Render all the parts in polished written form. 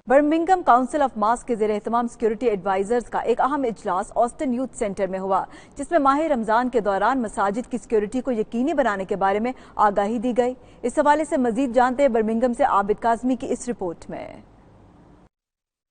Birmingham council of mask کے زیر اہتمام سیکیورٹی ایڈوائزرز کا ایک اہم اجلاس آسٹن یوتھ سینٹر میں ہوا، جس میں ماہ رمضان کے دوران مساجد کی سیکیورٹی کو یقینی بنانے کے بارے میں آگاہی دی گئی۔ اس حوالے سے مزید جانتے ہیں برمنگھم سے عابد کاظمی کی اس رپورٹ میں۔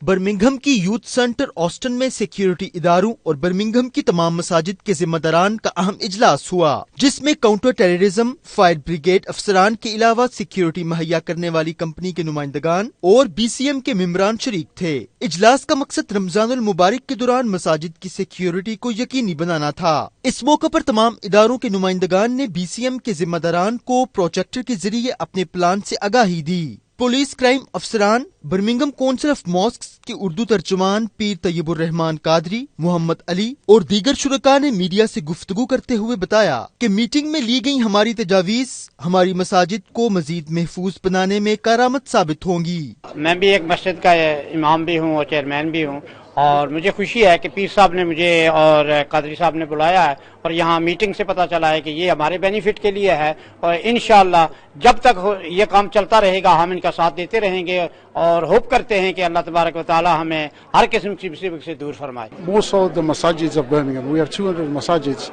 برمنگھم کی یوتھ سینٹر آسٹن میں سیکیورٹی اداروں اور برمنگھم کی تمام مساجد کے ذمہ داران کا اہم اجلاس ہوا، جس میں کاؤنٹر ٹیررزم، فائر بریگیڈ افسران کے علاوہ سیکیورٹی مہیا کرنے والی کمپنی کے نمائندگان اور بی سی ایم کے ممبران شریک تھے۔ اجلاس کا مقصد رمضان المبارک کے دوران مساجد کی سیکیورٹی کو یقینی بنانا تھا۔ اس موقع پر تمام اداروں کے نمائندگان نے بی سی ایم کے ذمہ داران کو پروجیکٹر کے ذریعے اپنے پلان سے آگاہی دی۔ پولیس کرائم افسران، برمنگھم کونسل آف ماسکس کے اردو ترجمان پیر طیب الرحمان قادری، محمد علی اور دیگر شرکاء نے میڈیا سے گفتگو کرتے ہوئے بتایا کہ میٹنگ میں لی گئی ہماری تجاویز ہماری مساجد کو مزید محفوظ بنانے میں کارآمد ثابت ہوں گی۔ میں بھی ایک مسجد کا امام بھی ہوں اور چیئرمین بھی ہوں، اور مجھے خوشی ہے کہ پیر صاحب نے مجھے اور قادری صاحب نے بلایا ہے، اور یہاں میٹنگ سے پتہ چلا ہے کہ یہ ہمارے بینیفٹ کے لیے ہے، اور انشاءاللہ جب تک یہ کام چلتا رہے گا ہم ان کا ساتھ دیتے رہیں گے، اور ہوپ کرتے ہیں کہ اللہ تبارک و تعالی ہمیں ہر قسم کی مصیبت سے دور فرمائے۔ Most of the masajids of Birmingham, we have 200 masajids,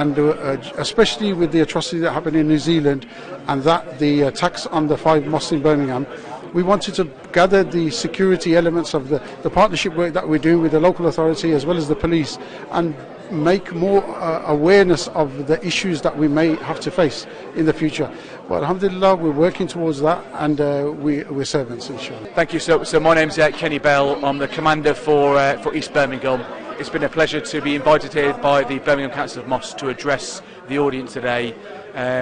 and especially with the atrocity that happened in New Zealand and that the attacks on the 5 mosques in Birmingham, we wanted to gather the security elements of the partnership work that we're doing with the local authority as well as the police, and make more awareness of the issues that we may have to face in the future. But alhamdulillah, we're working towards that, and we're servants, inshallah. Thank you. So my name's Kenny Bell. I'm the commander for East Birmingham. It's been a pleasure to be invited here by the Birmingham Council of Mosques to address the audience today.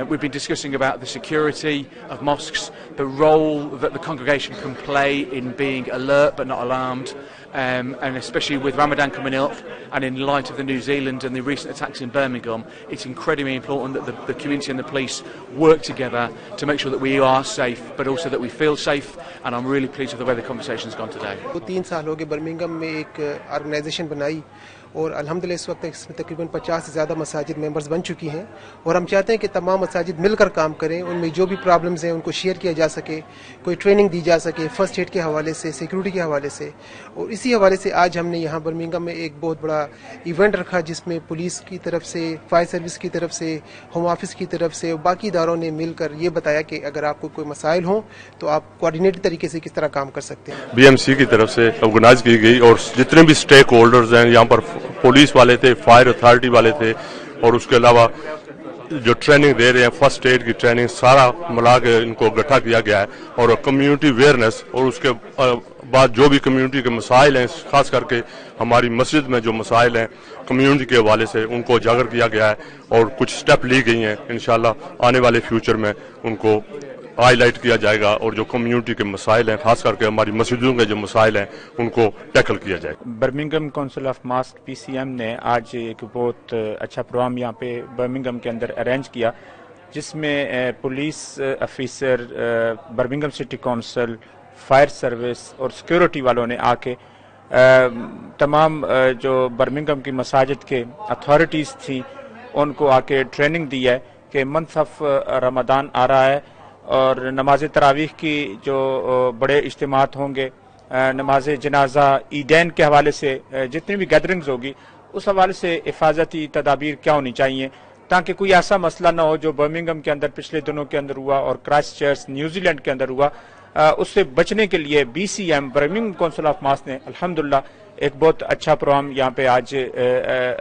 We've been discussing about the security of mosques, the role that the congregation can play in being alert but not alarmed, and especially with Ramadan coming up and in light of the New Zealand and the recent attacks in Birmingham, it's incredibly important that the community and the police work together to make sure that we are safe but also that we feel safe, and I'm really pleased with the way the conversation's gone today. 3 سال ہو گئے Birmingham میں ایک organization بنائی، اور الحمدللہ اس وقت اس میں تقریباً 50 سے زیادہ مساجد ممبرز بن چکی ہیں، اور ہم چاہتے ہیں کہ تمام مساجد مل کر کام کریں، ان میں جو بھی پرابلمز ہیں ان کو شیئر کیا جا سکے، کوئی ٹریننگ دی جا سکے فرسٹ ایڈ کے حوالے سے، سیکیورٹی کے حوالے سے۔ اور اسی حوالے سے آج ہم نے یہاں برمنگھم میں ایک بہت بڑا ایونٹ رکھا، جس میں پولیس کی طرف سے، فائر سروس کی طرف سے، ہوم آفس کی طرف سے، اور باقی اداروں نے مل کر یہ بتایا کہ اگر آپ کو کوئی مسائل ہوں تو آپ کوآرڈینیٹڈ طریقے سے کس طرح کام کر سکتے ہیں۔ بی ایم سی کی طرف سے آرگنائز کی گئی، اور جتنے بھی اسٹیک ہولڈرز ہیں یہاں پر پولیس والے تھے، فائر اتھارٹی والے تھے، اور اس کے علاوہ جو ٹریننگ دے رہے ہیں فرسٹ ایڈ کی ٹریننگ، سارا ملا کے ان کو اکٹھا کیا گیا ہے، اور کمیونٹی اویئرنیس، اور اس کے بعد جو بھی کمیونٹی کے مسائل ہیں، خاص کر کے ہماری مسجد میں جو مسائل ہیں کمیونٹی کے حوالے سے ان کو اجاگر کیا گیا ہے، اور کچھ سٹیپ لی گئی ہیں، انشاءاللہ آنے والے فیوچر میں ان کو ہائی لائٹ کیا جائے گا، اور جو کمیونٹی کے مسائل ہیں خاص کر کے ہماری مسجدوں کے جو مسائل ہیں ان کو ٹیکل کیا جائے گا۔ Birmingham council of mosque P C M نے آج ایک بہت اچھا پروگرام یہاں پہ برمنگھم کے اندر ارینج کیا، جس میں police officer, Birmingham city council, fire service اور سیکیورٹی والوں نے آ کے تمام جو برمنگھم کی مساجد کے اتھارٹیز تھیں ان کو آ کے ٹریننگ دی ہے کہ منتھ آف رمضان آ رہا ہے، اور نماز تراویح کی جو بڑے اجتماعات ہوں گے، نماز جنازہ، عیدین کے حوالے سے جتنی بھی گیدرنگز ہوگی، اس حوالے سے حفاظتی تدابیر کیا ہونی چاہیے، تاکہ کوئی ایسا مسئلہ نہ ہو جو برمنگھم کے اندر پچھلے دنوں کے اندر ہوا اور کرائسٹ چرچ نیوزی لینڈ کے اندر ہوا۔ اس سے بچنے کے لیے B C M Birmingham council of mosques نے الحمدللہ ایک بہت اچھا پروگرام یہاں پہ آج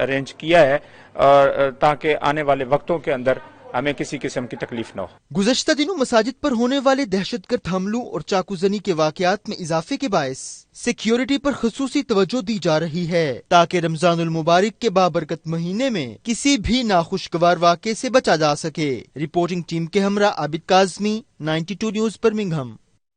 ارینج کیا ہے، اور تاکہ آنے والے وقتوں کے اندر ہمیں کسی قسم کی تکلیف نہ ہو۔ گزشتہ دنوں مساجد پر ہونے والے دہشت گرد حملوں اور چاقو زنی کے واقعات میں اضافے کے باعث سیکیورٹی پر خصوصی توجہ دی جا رہی ہے، تاکہ رمضان المبارک کے بابرکت مہینے میں کسی بھی ناخوشگوار واقعے سے بچا جا سکے۔ رپورٹنگ ٹیم کے ہمراہ عابد کاظمی، 92 نیوز برمنگھم۔